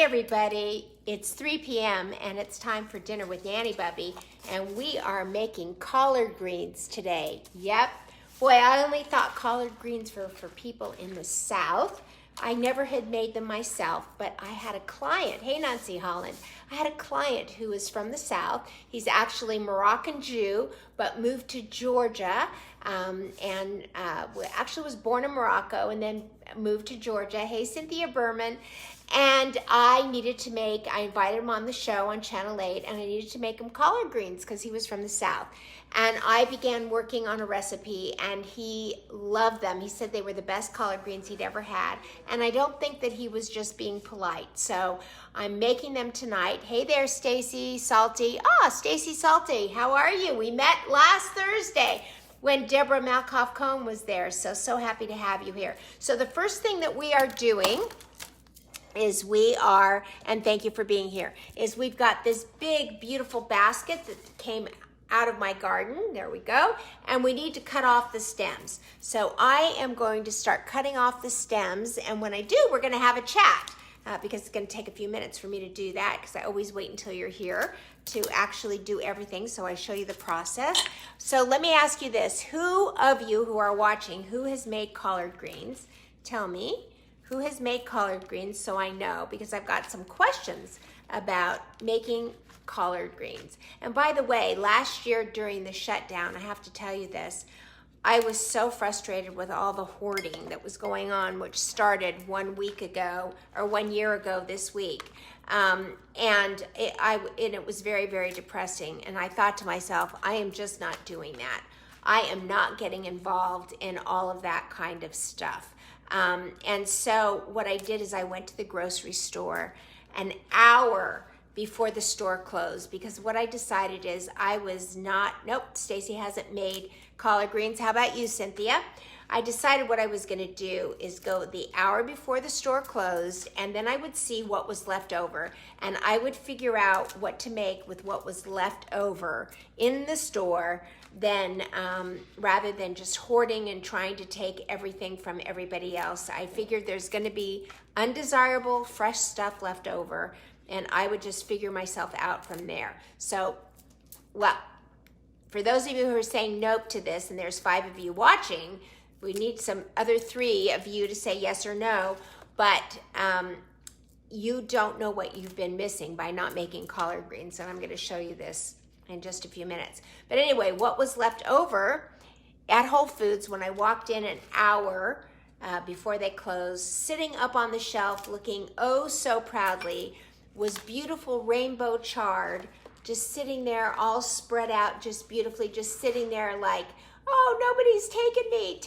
everybody, it's 3 p.m. and it's time for dinner with Nanny Bubby, and we are making collard greens today. Yep. Boy, I only thought collard greens were for people in the South. I never had made them myself, but I had a client, hey Nancy Holland, I had a client who is from the South. He's actually Moroccan Jew, but moved to Georgia, and actually was born in Morocco and then moved to Georgia. Hey Cynthia Berman. And I invited him on the show on Channel 8, and I needed to make him collard greens because he was from the South. And I began working on a recipe, and he loved them. He said they were the best collard greens he'd ever had. And I don't think that he was just being polite. So I'm making them tonight. Hey there, Stacy Saute'd. Stacy Saute'd, how are you? We met last Thursday when Deborah Malkoff-Cohn was there. So happy to have you here. So the first thing that we are doing is and thank you for being here, is we've got this big, beautiful basket that came out of my garden. There we go. And we need to cut off the stems. So I am going to start cutting off the stems. And when I do, we're going to have a chat because it's going to take a few minutes for me to do that because I always wait until you're here to actually do everything. So I show you the process. So let me ask you this. Who of you who are watching, who has made collard greens? Tell me. Who has made collard greens so I know, because I've got some questions about making collard greens. And by the way, last year during the shutdown, I have to tell you this, I was so frustrated with all the hoarding that was going on, which started 1 week ago, or 1 year ago this week. And it was very, very depressing. And I thought to myself, I am just not doing that. I am not getting involved in all of that kind of stuff. And so what I did is I went to the grocery store an hour before the store closed, because what I decided is Stacy hasn't made collard greens. How about you, Cynthia? I decided what I was going to do is go the hour before the store closed, and then I would see what was left over, and I would figure out what to make with what was left over in the store, then rather than just hoarding and trying to take everything from everybody else. I figured there's going to be undesirable fresh stuff left over, and I would just figure myself out from there. So, well, for those of you who are saying nope to this, and there's 5 of you watching, we need some other 3 of you to say yes or no, but you don't know what you've been missing by not making collard greens, and I'm going to show you this in just a few minutes. But anyway, what was left over at Whole Foods when I walked in an hour before they closed, sitting up on the shelf looking oh so proudly, was beautiful rainbow chard, just sitting there all spread out, just beautifully, just sitting there like, oh, nobody's taken me.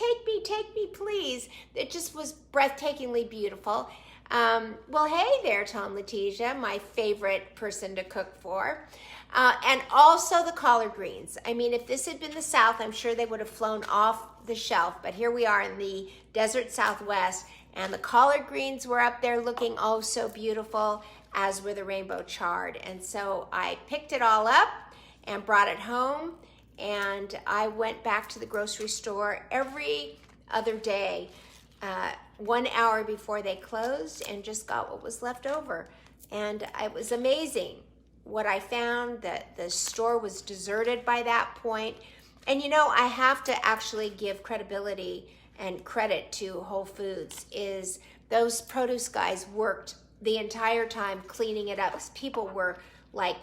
Take me, please. It just was breathtakingly beautiful. Well, hey there, Tom Letitia, my favorite person to cook for. And also the collard greens. I mean, if this had been the South, I'm sure they would have flown off the shelf. But here we are in the desert Southwest, and the collard greens were up there looking oh so beautiful, as were the rainbow chard. And so I picked it all up and brought it home. And I went back to the grocery store every other day, 1 hour before they closed, and just got what was left over. And it was amazing what I found, that the store was deserted by that point. And I have to actually give credibility and credit to Whole Foods, is those produce guys worked the entire time cleaning it up. People were like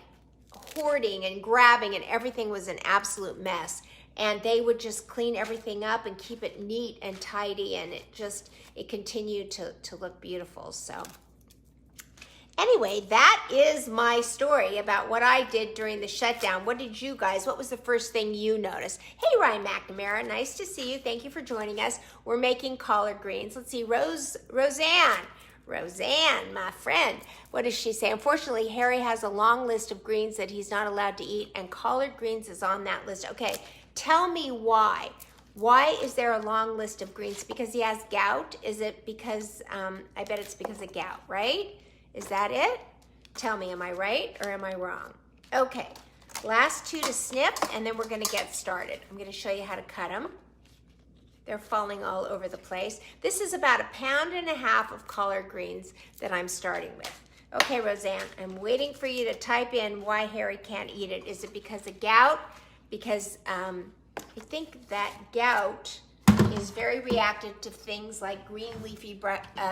hoarding and grabbing, and everything was an absolute mess, and they would just clean everything up and keep it neat and tidy, and it continued to look beautiful. So anyway, that is my story about what I did during the shutdown. What was the first thing you noticed? Hey, Ryan McNamara, nice to see you. Thank you for joining us. We're making collard greens. Let's see, Roseanne, my friend, what does she say? Unfortunately, Harry has a long list of greens that he's not allowed to eat, and collard greens is on that list. Okay, tell me why. Why is there a long list of greens? Because he has gout? Is it because, I bet it's because of gout, right? Is that it? Tell me, am I right or am I wrong? Okay, last 2 to snip, and then we're gonna get started. I'm gonna show you how to cut them. They're falling all over the place. This is about 1.5 pounds of collard greens that I'm starting with. Okay, Roseanne, I'm waiting for you to type in why Harry can't eat it. Is it because of gout? Because I think that gout is very reactive to things like green leafy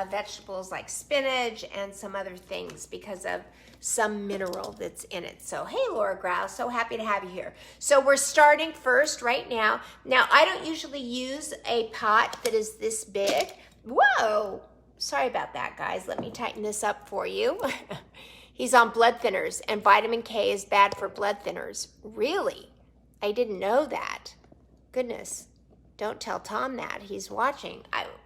vegetables like spinach and some other things because of some mineral that's in it. So, hey, Laura Grau, so happy to have you here. So we're starting first right now. Now, I don't usually use a pot that is this big. Whoa! Sorry about that, guys. Let me tighten this up for you. He's on blood thinners, and vitamin K is bad for blood thinners. Really? I didn't know that. Goodness. Don't tell Tom that. He's watching.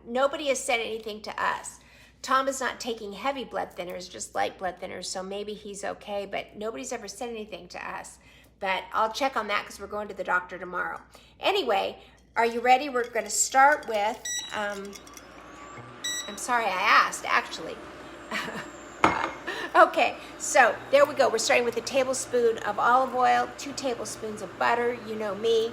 Nobody has said anything to us. Tom is not taking heavy blood thinners, just light blood thinners, so maybe he's okay, but nobody's ever said anything to us. But I'll check on that because we're going to the doctor tomorrow. Anyway, are you ready? We're going to start with... I'm sorry I asked, actually. Okay, so there we go. We're starting with a tablespoon of olive oil, 2 tablespoons of butter. You know me.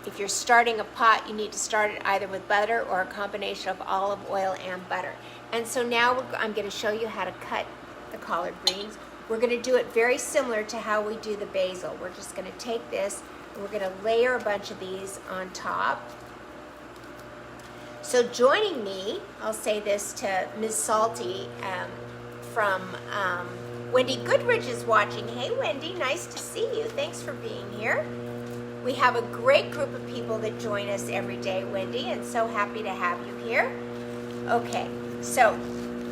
If you're starting a pot, you need to start it either with butter or a combination of olive oil and butter. And so now I'm going to show you how to cut the collard greens. We're going to do it very similar to how we do the basil. We're just going to take this and we're going to layer a bunch of these on top. So joining me, I'll say this to Ms. Saute'd from Wendy Goodrich is watching. Hey, Wendy, nice to see you. Thanks for being here. We have a great group of people that join us every day, Wendy, and so happy to have you here. Okay, so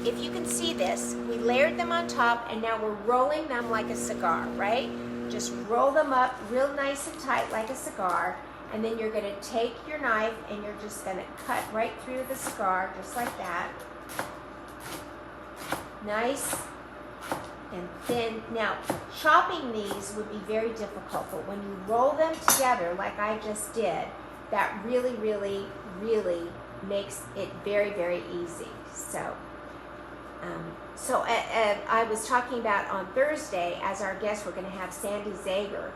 if you can see this, we layered them on top, and now we're rolling them like a cigar, right? Just roll them up real nice and tight like a cigar. And then you're going to take your knife and you're just going to cut right through the cigar, just like that. Nice and thin. Now, chopping these would be very difficult, but when you roll them together, like I just did, that really, really, really makes it very, very easy. So, I was talking about on Thursday, as our guest, we're going to have Sandy Zager,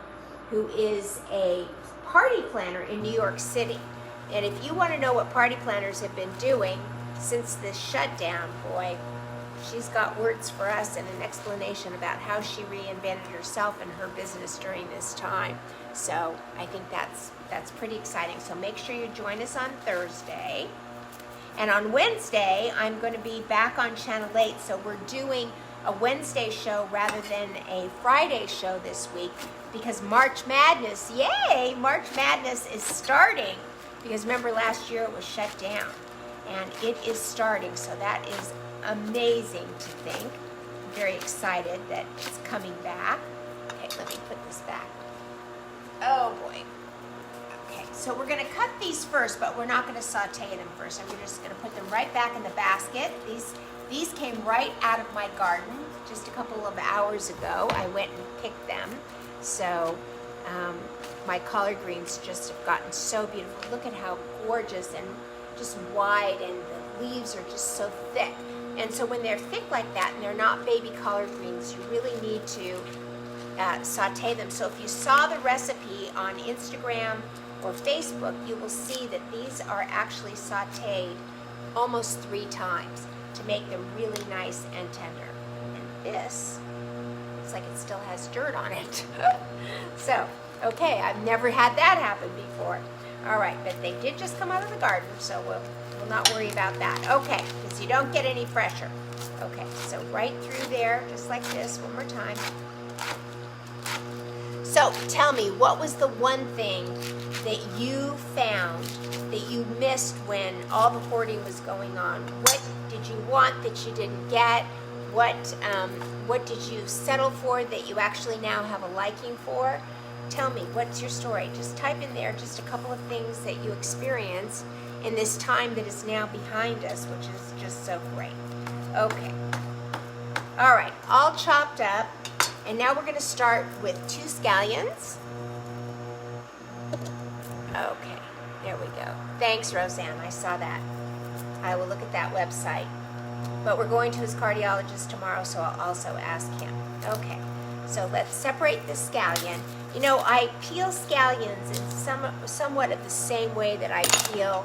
who is a party planner in New York City. And if you want to know what party planners have been doing since this shutdown, boy, she's got words for us and an explanation about how she reinvented herself and her business during this time. So I think that's pretty exciting. So make sure you join us on Thursday. And on Wednesday, I'm going to be back on Channel 8. So we're doing a Wednesday show rather than a Friday show this week because March Madness, yay, March Madness is starting because remember last year it was shut down and it is starting, so that is amazing to think. I'm very excited that it's coming back. Okay, let me put this back. Oh boy. Okay, so we're going to cut these first, but we're not going to saute them first. I'm just going to put them right back in the basket. These came right out of my garden just a couple of hours ago. I went and picked them. So my collard greens just have gotten so beautiful. Look at how gorgeous and just wide, and the leaves are just so thick. And so when they're thick like that and they're not baby collard greens, you really need to saute them. So if you saw the recipe on Instagram or Facebook, you will see that these are actually sauteed almost 3 times to make them really nice and tender. And this looks like it still has dirt on it. So, okay, I've never had that happen before. All right, but they did just come out of the garden, so we'll not worry about that. Okay, because you don't get any pressure. Okay, so right through there, just like this, one more time. So tell me, what was the one thing that you found that you missed when all the hoarding was going on? What did you want that you didn't get? What did you settle for that you actually now have a liking for? Tell me, what's your story? Just type in there just a couple of things that you experienced in this time that is now behind us, which is just so great. Okay. All right, all chopped up. And now we're going to start with 2 scallions. Okay, there we go. Thanks, Roseanne. I saw that. I will look at that website. But we're going to his cardiologist tomorrow, so I'll also ask him. Okay, so let's separate the scallion. You know, I peel scallions in somewhat of the same way that I peel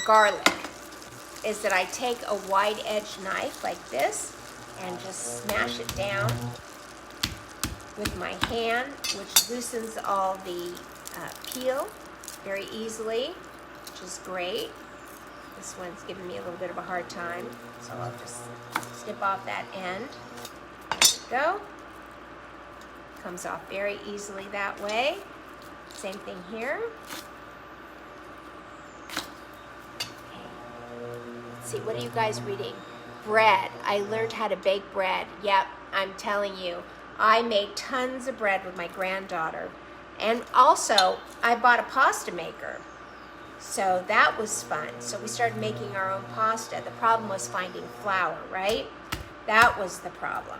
garlic. is that I take a wide edge knife like this and just smash it down with my hand, which loosens all the peel very easily, which is great. This one's giving me a little bit of a hard time, so I'll just snip off that end. There we go. Comes off very easily that way. Same thing here. Let's see, what are you guys reading? Bread. I learned how to bake bread. Yep, I'm telling you. I made tons of bread with my granddaughter. And also, I bought a pasta maker. So that was fun. So we started making our own pasta. The problem was finding flour, right? That was the problem.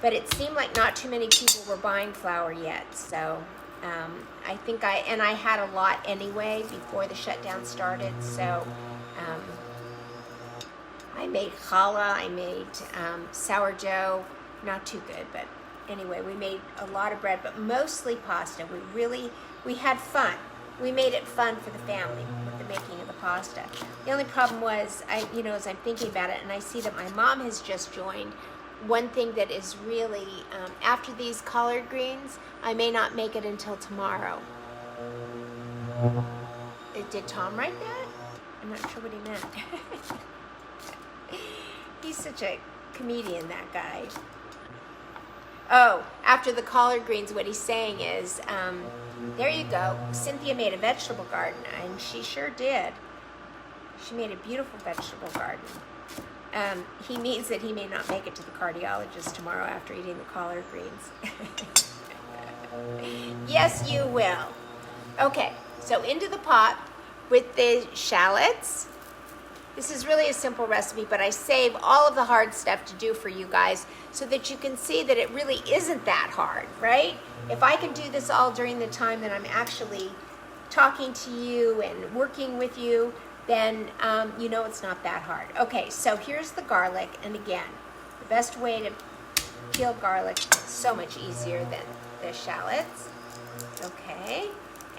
But it seemed like not too many people were buying flour yet. So I think I had a lot anyway before the shutdown started. So I made challah, I made sourdough, not too good, but anyway, we made a lot of bread, but mostly pasta. We had fun. We made it fun for the family with the making of the pasta. The only problem was, as I'm thinking about it, and I see that my mom has just joined, one thing that is really, after these collard greens, I may not make it until tomorrow. Did Tom write that? I'm not sure what he meant. He's such a comedian, that guy. Oh, after the collard greens, what he's saying is, there you go. Cynthia made a vegetable garden, and she sure did. She made a beautiful vegetable garden. He means that he may not make it to the cardiologist tomorrow after eating the collard greens. Yes, you will. Okay, so into the pot with the shallots. This is really a simple recipe, but I save all of the hard stuff to do for you guys so that you can see that it really isn't that hard, right? If I can do this all during the time that I'm actually talking to you and working with you, then you know it's not that hard. Okay, so here's the garlic, and again, the best way to peel garlic is so much easier than the shallots. Okay,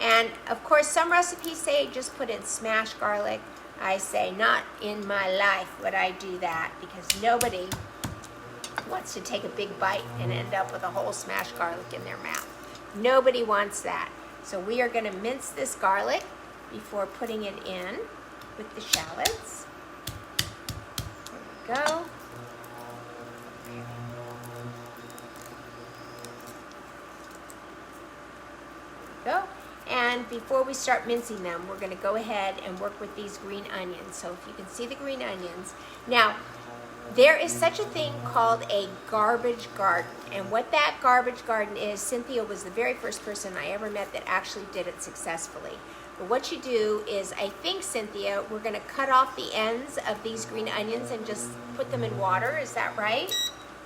and of course some recipes say just put in smashed garlic. I say not in my life would I do that, because nobody wants to take a big bite and end up with a whole smashed garlic in their mouth. Nobody wants that. So we are going to mince this garlic before putting it in with the shallots. There we go. Go. And before we start mincing them, we're going to go ahead and work with these green onions. So if you can see the green onions. Now, there is such a thing called a garbage garden. And what that garbage garden is, Cynthia was the very first person I ever met that actually did it successfully. But what you do is, I think, Cynthia, we're going to cut off the ends of these green onions and just put them in water. Is that right?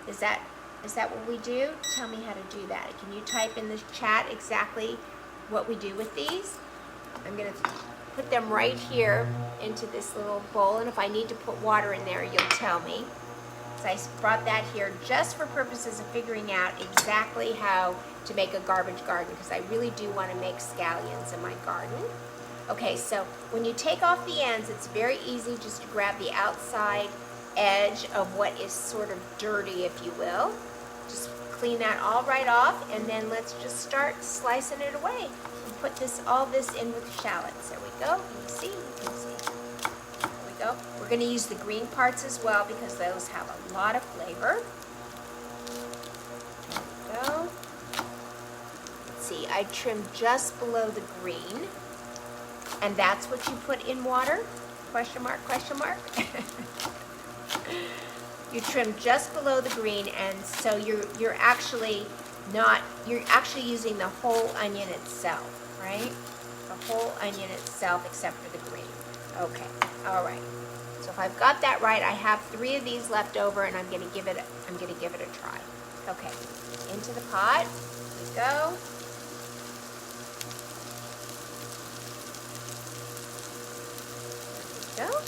Is that what we do? Tell me how to do that. Can you type in the chat exactly what we do with these? I'm going to put them right here into this little bowl, and if I need to put water in there, you'll tell me. So I brought that here just for purposes of figuring out exactly how to make a garbage garden, because I really do want to make scallions in my garden. Okay, so when you take off the ends, it's very easy just to grab the outside edge of what is sort of dirty, if you will. Just clean that all right off, and then let's just start slicing it away and put all this in with the shallots. There we go. Can you see? You can see. There we go. We're going to use the green parts as well because those have a lot of flavor. There we go. Let's see. I trimmed just below the green, and that's what you put in water? Question mark, question mark. You trim just below the green, and so you're actually using the whole onion itself, right? The whole onion itself except for the green. Okay, all right. So if I've got that right, I have 3 of these left over, and I'm going to give it a try. Okay, into the pot we go. There we go.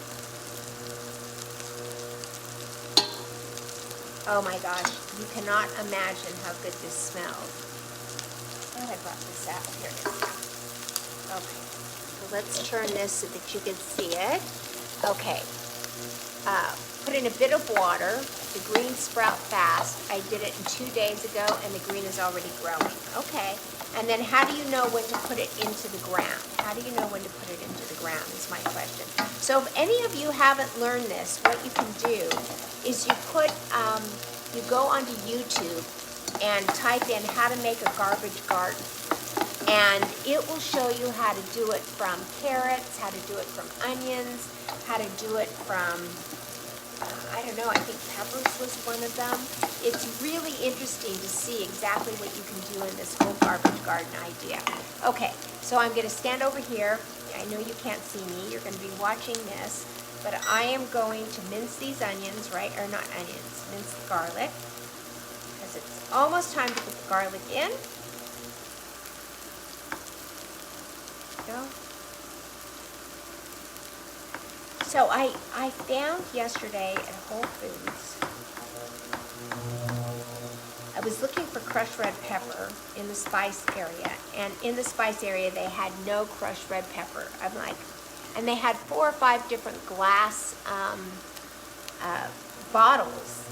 Oh my gosh, you cannot imagine how good this smells. Where did I brought this out? Here it is. Okay, so let's turn this so that you can see it. Okay, put in a bit of water. The greens sprout fast. I did it 2 days ago, and the green is already growing. Okay. And then how do you know when to put it into the ground? How do you know when to put it into the ground is my question. So if any of you haven't learned this, what you can do is you go onto YouTube and type in how to make a garbage garden. And it will show you how to do it from carrots, how to do it from onions, how to do it from, I don't know, I think peppers was one of them. It's really interesting to see exactly what you can do in this whole garbage garden idea. Okay, so I'm going to stand over here. I know you can't see me. You're going to be watching this. But I am going to mince these onions, right? Or not onions, mince the garlic. Because it's almost time to put the garlic in. Go. So I found yesterday at Whole Foods, I was looking for crushed red pepper in the spice area, and in the spice area they had no crushed red pepper. I'm like, and they had 4 or 5 different glass bottles,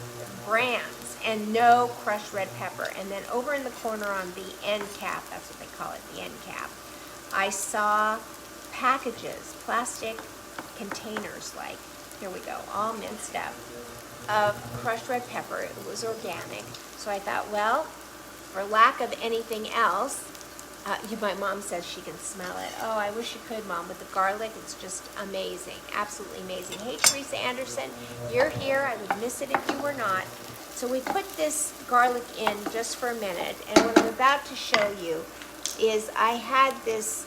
brands, and no crushed red pepper. And then over in the corner on the end cap, that's what they call it, the end cap, I saw packages, plastic containers, like, here we go, all minced up, of crushed red pepper. It was organic. So I thought, well, for lack of anything else, my mom says she can smell it. Oh, I wish you could, Mom, with the garlic. It's just amazing, absolutely amazing. Hey, Teresa Anderson, you're here. I would miss it if you were not. So we put this garlic in just for a minute, and what I'm about to show you is I had this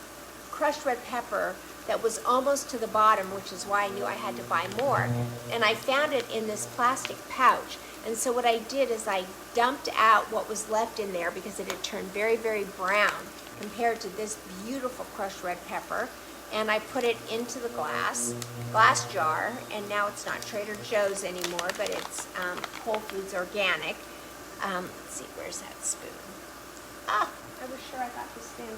crushed red pepper that was almost to the bottom, which is why I knew I had to buy more. And I found it in this plastic pouch. And so what I did is I dumped out what was left in there because it had turned very, very brown compared to this beautiful crushed red pepper. And I put it into the glass jar, and now it's not Trader Joe's anymore, but it's Whole Foods organic. Let's see, where's that spoon? Ah, I was sure I got the spoon,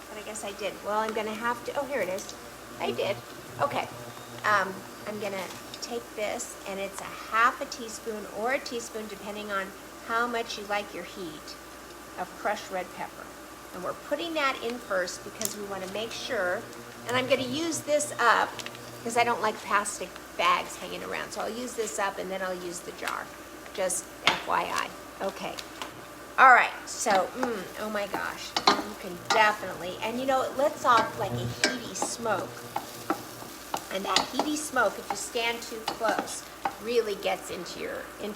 but I guess I did. Well, I'm gonna have to, oh, here it is. I did. Okay. I'm gonna take this, and it's a half a teaspoon or a teaspoon, depending on how much you like your heat, of crushed red pepper. And we're putting that in first because we want to make sure, and I'm going to use this up because I don't like plastic bags hanging around. So I'll use this up, and then I'll use the jar. Just FYI. Okay. All right. So, oh my gosh. You can definitely, and you know, it lets off like a heaty smoke. And that heaty smoke, if you stand too close, really gets into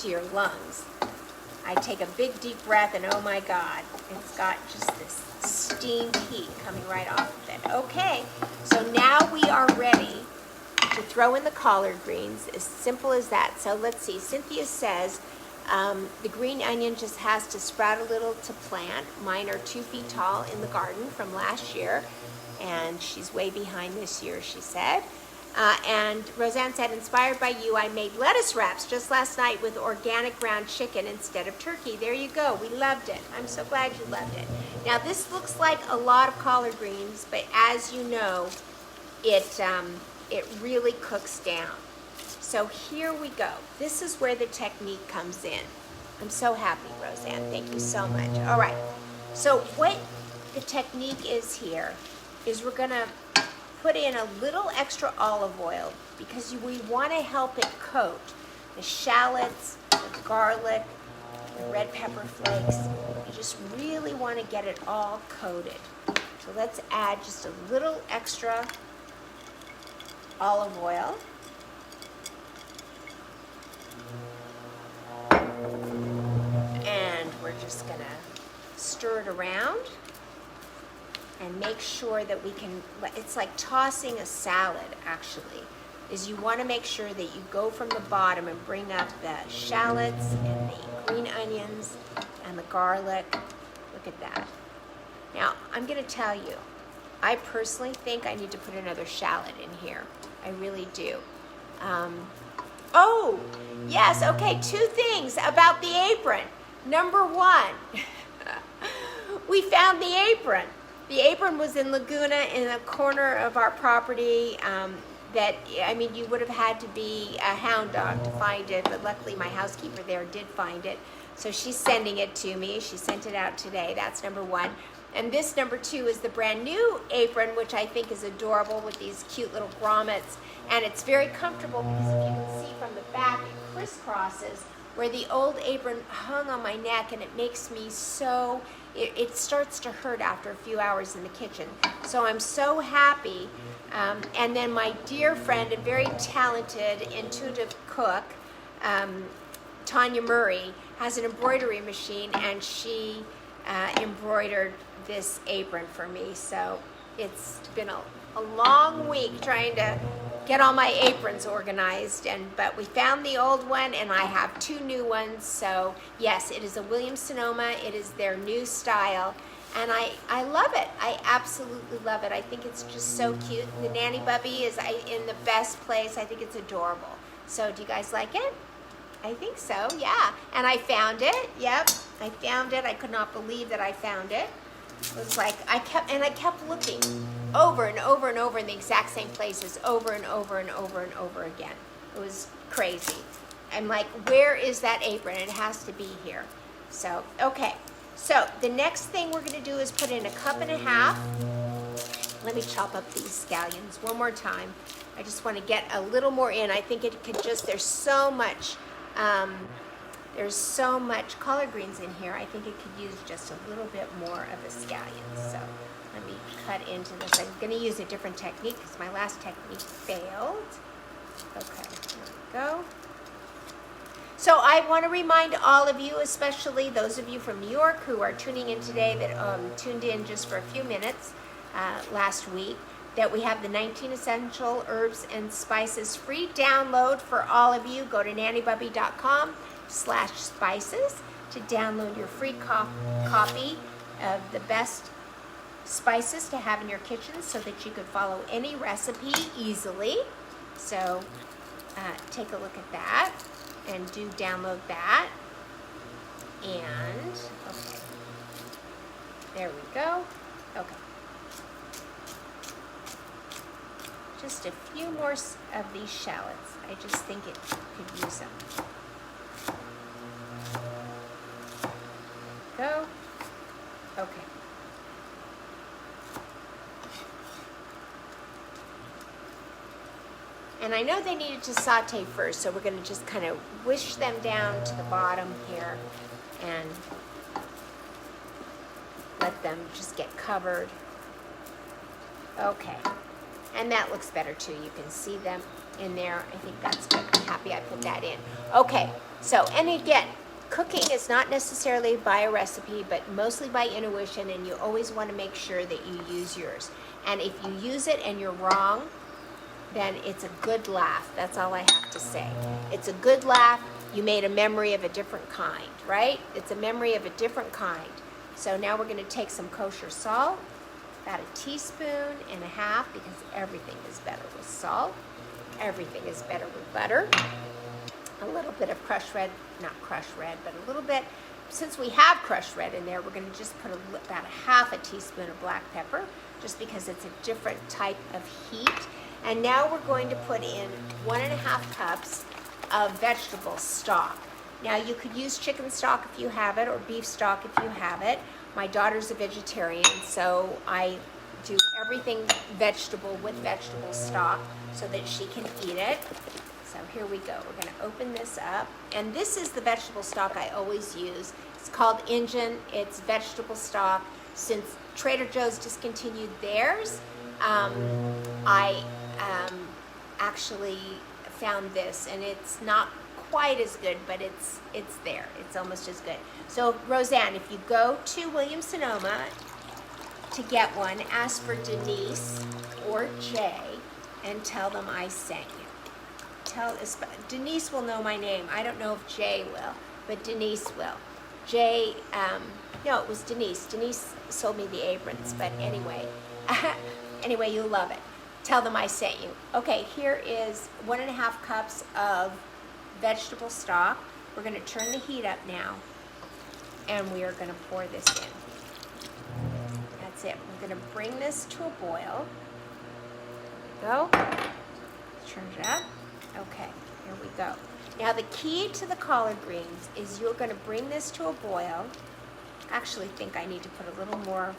your lungs. I take a big deep breath, and oh my God, it's got just this steam heat coming right off of it. Okay, so now we are ready to throw in the collard greens, as simple as that. So let's see, Cynthia says the green onion just has to sprout a little to plant. Mine are 2 feet tall in the garden from last year, and she's way behind this year, she said. And Roseanne said, inspired by you, I made lettuce wraps just last night with organic ground chicken instead of turkey. There you go. We loved it. I'm so glad you loved it. Now, this looks like a lot of collard greens, but as you know, it really cooks down. So here we go. This is where the technique comes in. I'm so happy, Roseanne. Thank you so much. All right. So what the technique is here is we're going to put in a little extra olive oil because we want to help it coat the shallots, the garlic, the red pepper flakes. You just really want to get it all coated. So let's add just a little extra olive oil. And we're just going to stir it around and make sure that we can, it's like tossing a salad actually, is you want to make sure that you go from the bottom and bring up the shallots and the green onions and the garlic. Look at that. Now, I'm going to tell you, I personally think I need to put another shallot in here. I really do. Oh, yes, okay, 2 things about the apron. Number 1, we found the apron. The apron was in Laguna in the corner of our property. that, I mean, you would have had to be a hound dog to find it, but luckily my housekeeper there did find it. So she's sending it to me. She sent it out today. That's number one. And this number two is the brand new apron, which I think is adorable with these cute little grommets. And it's very comfortable because if you can see from the back, it crisscrosses where the old apron hung on my neck, and it makes me so, it starts to hurt after a few hours in the kitchen. So I'm so happy. And then my dear friend and very talented, intuitive cook, Tanya Murray, has an embroidery machine, and she embroidered this apron for me. So it's been a long week trying to get all my aprons organized, but we found the old one, and I have two new ones. So yes, it is a Williams-Sonoma. It is their new style, and I love it. I absolutely love it. I think it's just so cute. The Nanny Bubby is in the best place. I think it's adorable. So do you guys like it? I think so, yeah. And I found it. Yep, I found it. I could not believe that I found it. It was like I kept looking over and over and over in the exact same places, over and over and over and over again. It was crazy. I'm like, where is that apron? It has to be here. So, okay. So the next thing we're going to do is put in 1.5 cups. Let me chop up these scallions one more time. I just want to get a little more in. I think it could just, there's so much collard greens in here. I think it could use just a little bit more of the scallions. So let me cut into this. I'm going to use a different technique because my last technique failed. Okay, here we go. So I want to remind all of you, especially those of you from New York who are tuning in today, that tuned in just for a few minutes last week, that we have the 19 Essential Herbs and Spices free download for all of you. Go to nannybubby.com/spices to download your free copy of the best spices to have in your kitchen so that you could follow any recipe easily. So take a look at that and do download that. And, okay, there we go. Okay. Just a few more of these shallots. I just think it could use them. Go. Okay. And I know they needed to saute first, so we're going to just kind of wish them down to the bottom here and let them just get covered. Okay. And that looks better too. You can see them in there. I think that's good. I'm happy I put that in. Okay, so, and again, cooking is not necessarily by a recipe, but mostly by intuition, and you always want to make sure that you use yours. And if you use it and you're wrong, then it's a good laugh. That's all I have to say. It's a good laugh. You made a memory of a different kind, right? It's a memory of a different kind. So now we're going to take some kosher salt. About 1.5 teaspoons, because everything is better with salt. Everything is better with butter. A little bit of crushed red, not crushed red, but a little bit. Since we have crushed red in there, we're going to just put about 1/2 teaspoon of black pepper, just because it's a different type of heat. And now we're going to put in 1.5 cups of vegetable stock. Now you could use chicken stock if you have it, or beef stock if you have it. My daughter's a vegetarian, so I do everything vegetable with vegetable stock so that she can eat it. So here we go. We're going to open this up. And this is the vegetable stock I always use. It's called Injun. It's vegetable stock. Since Trader Joe's discontinued theirs, I actually found this, and it's not quite as good, but it's there. It's almost as good. So Roseanne, if you go to Williams-Sonoma to get one, ask for Denise or Jay and tell them I sent you. Denise will know my name. I don't know if Jay will, but Denise will. Jay, no, it was Denise. Denise sold me the aprons, but anyway, anyway, you'll love it. Tell them I sent you. Okay, here is 1.5 cups of vegetable stock. We're going to turn the heat up now, and we are going to pour this in. That's it. We're going to bring this to a boil. Go. Turn it up. Okay, here we go. Now the key to the collard greens is you're going to bring this to a boil. I actually think I need to put a little more,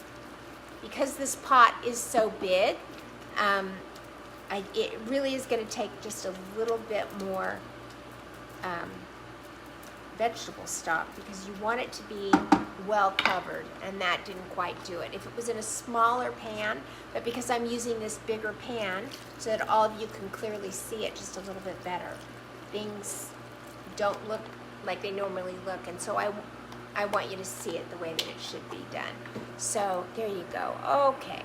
because this pot is so big, it really is going to take just a little bit more vegetable stock, because you want it to be well covered, and that didn't quite do it. If it was in a smaller pan, but because I'm using this bigger pan so that all of you can clearly see it just a little bit better, things don't look like they normally look, and so I want you to see it the way that it should be done. So there you go. Okay,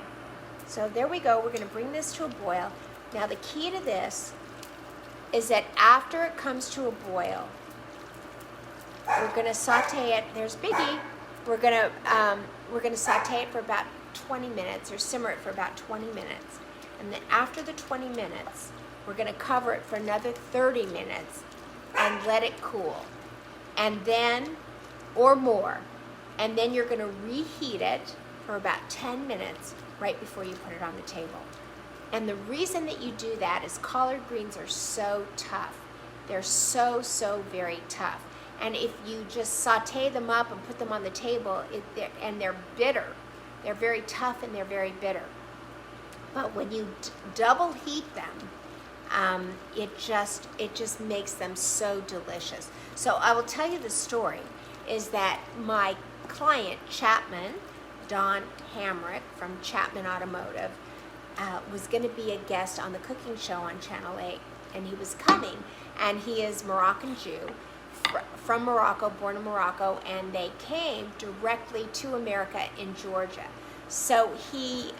so there we go. We're going to bring this to a boil. Now the key to this is that after it comes to a boil, we're going to saute it. There's Biggie. We're going to saute it for about 20 minutes, or simmer it for about 20 minutes. And then after the 20 minutes, we're going to cover it for another 30 minutes and let it cool. And then, or more, and then you're going to reheat it for about 10 minutes right before you put it on the table. And the reason that you do that is collard greens are so tough. They're so, so very tough. And if you just saute them up and put them on the table, and they're bitter, they're very tough and they're very bitter. But when you double heat them, it just makes them so delicious. So I will tell you the story, is that my client, Chapman, Don Hamrick from Chapman Automotive, was going to be a guest on the cooking show on Channel 8. And he was coming, and he is Moroccan Jew, from Morocco, born in Morocco, and they came directly to America in Georgia. So he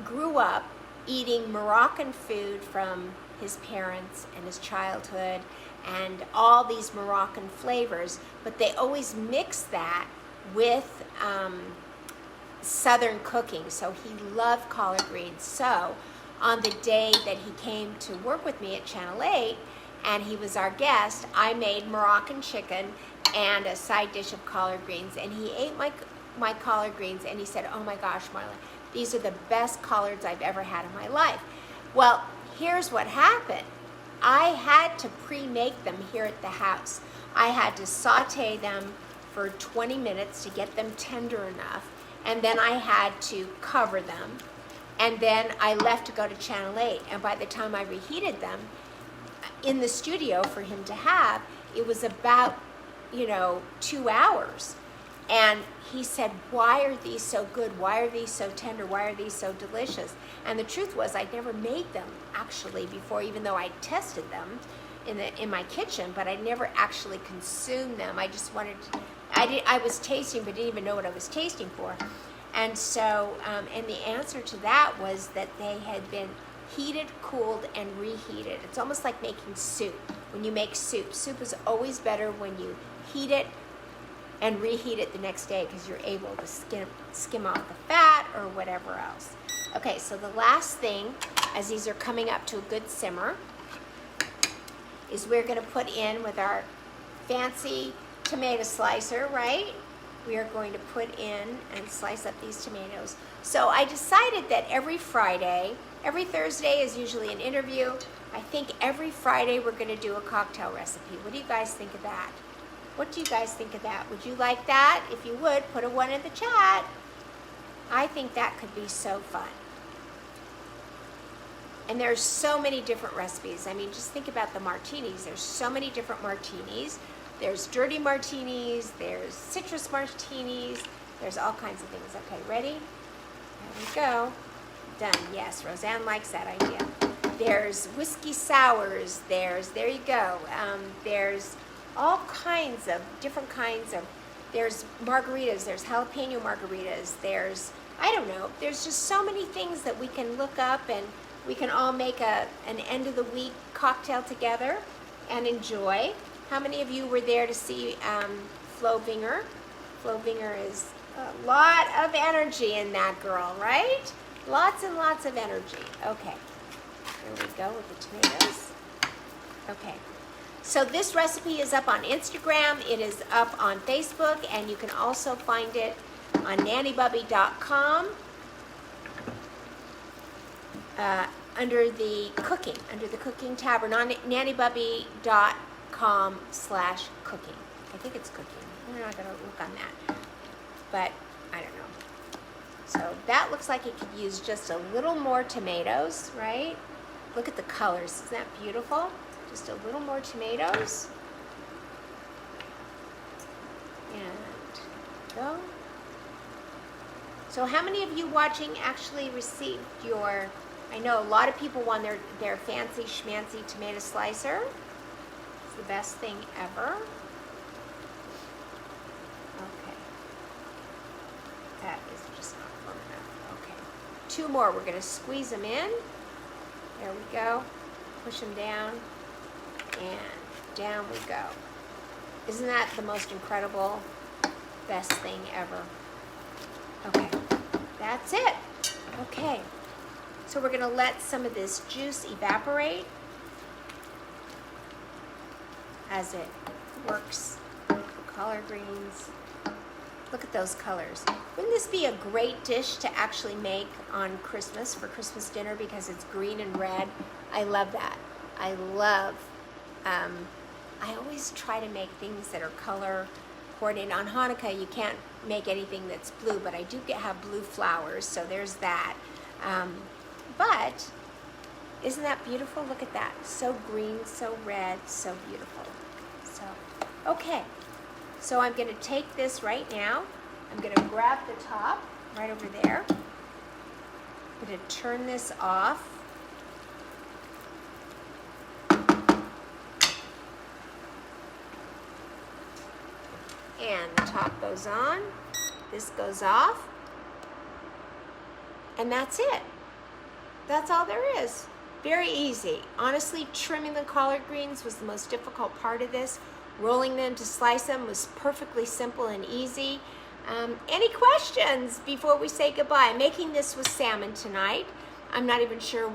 grew up eating Moroccan food from his parents and his childhood, and all these Moroccan flavors, but they always mix that with Southern cooking. So he loved collard greens. So on the day that he came to work with me at Channel 8, and he was our guest, I made Moroccan chicken and a side dish of collard greens, and he ate my collard greens, and he said, "Oh my gosh, Marla, these are the best collards I've ever had in my life." Well, here's what happened. I had to pre-make them here at the house. I had to saute them for 20 minutes to get them tender enough, and then I had to cover them, and then I left to go to Channel 8, and by the time I reheated them in the studio for him to have, it was about 2 hours. And he said, "Why are these so good? Why are these so tender? Why are these so delicious?" And the truth was, I'd never made them actually before, even though I tested them in my kitchen, but I never actually consumed them. I just wanted to, I was tasting, but didn't even know what I was tasting for. And so, and the answer to that was that they had been heated, cooled, and reheated. It's almost like making soup. When you make soup, soup is always better when you heat it and reheat it the next day, because you're able to skim off the fat or whatever else. Okay, so the last thing, as these are coming up to a good simmer, is we're going to put in with our fancy tomato slicer, right? We are going to put in and slice up these tomatoes. So I decided that every Thursday is usually an interview. I think every Friday we're going to do a cocktail recipe. What do you guys think of that? What do you guys think of that? Would you like that? If you would, put a 1 in the chat. I think that could be so fun. And there's so many different recipes. I mean, just think about the martinis. There's so many different martinis. There's dirty martinis, there's citrus martinis, there's all kinds of things. Okay, ready? There we go. Done. Yes, Roseanne likes that idea. There's whiskey sours. There you go. There's all kinds of different kinds of, there's margaritas, there's jalapeno margaritas, there's, I don't know, there's just so many things that we can look up, and we can all make an end of the week cocktail together and enjoy. How many of you were there to see Flo Vinger? Flo Vinger is a lot of energy in that girl, right? Lots and lots of energy. Okay, here we go with the tomatoes. Okay, so this recipe is up on Instagram. It is up on Facebook, and you can also find it on nannybubby.com. under the cooking tab, or nannybubby.com/cooking. I think it's cooking. We're not going to look on that, but I don't know. So that looks like it could use just a little more tomatoes, right? Look at the colors. Isn't that beautiful? Just a little more tomatoes. And go. So how many of you watching actually received your, I know a lot of people want their fancy schmancy tomato slicer. It's the best thing ever. Okay. That is just not firm enough. Okay. 2 more. We're going to squeeze them in. There we go. Push them down. And down we go. Isn't that the most incredible, best thing ever? Okay. That's it. Okay. So we're going to let some of this juice evaporate as it works. Collard greens. Look at those colors. Wouldn't this be a great dish to actually make on Christmas, for Christmas dinner, because it's green and red? I love that. I always try to make things that are color coordinated. On Hanukkah, you can't make anything that's blue, but I do have blue flowers, so there's that. But isn't that beautiful? Look at that. So green, so red, so beautiful. So, okay. So I'm going to take this right now. I'm going to grab the top right over there. I'm going to turn this off. And the top goes on. This goes off. And that's it. That's all there is. Very easy. Honestly, trimming the collard greens was the most difficult part of this. Rolling them to slice them was perfectly simple and easy. Any questions before we say goodbye? I'm making this with salmon tonight. I'm not even sure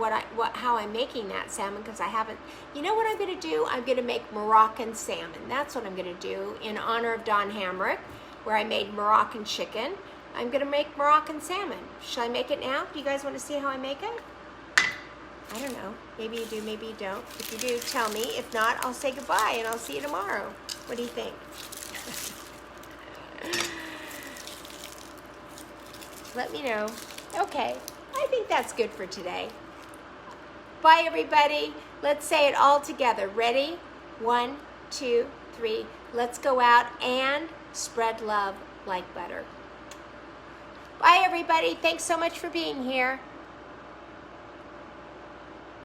how I'm making that salmon, because I haven't. You know what I'm going to do? I'm going to make Moroccan salmon. That's what I'm going to do in honor of Don Hamrick, where I made Moroccan chicken. I'm going to make Moroccan salmon. Shall I make it now? Do you guys want to see how I make it? I don't know. Maybe you do, maybe you don't. If you do, tell me. If not, I'll say goodbye and I'll see you tomorrow. What do you think? Let me know. Okay. I think that's good for today. Bye, everybody. Let's say it all together. Ready? 1, 2, 3. Let's go out and spread love like butter. Bye, everybody. Thanks so much for being here.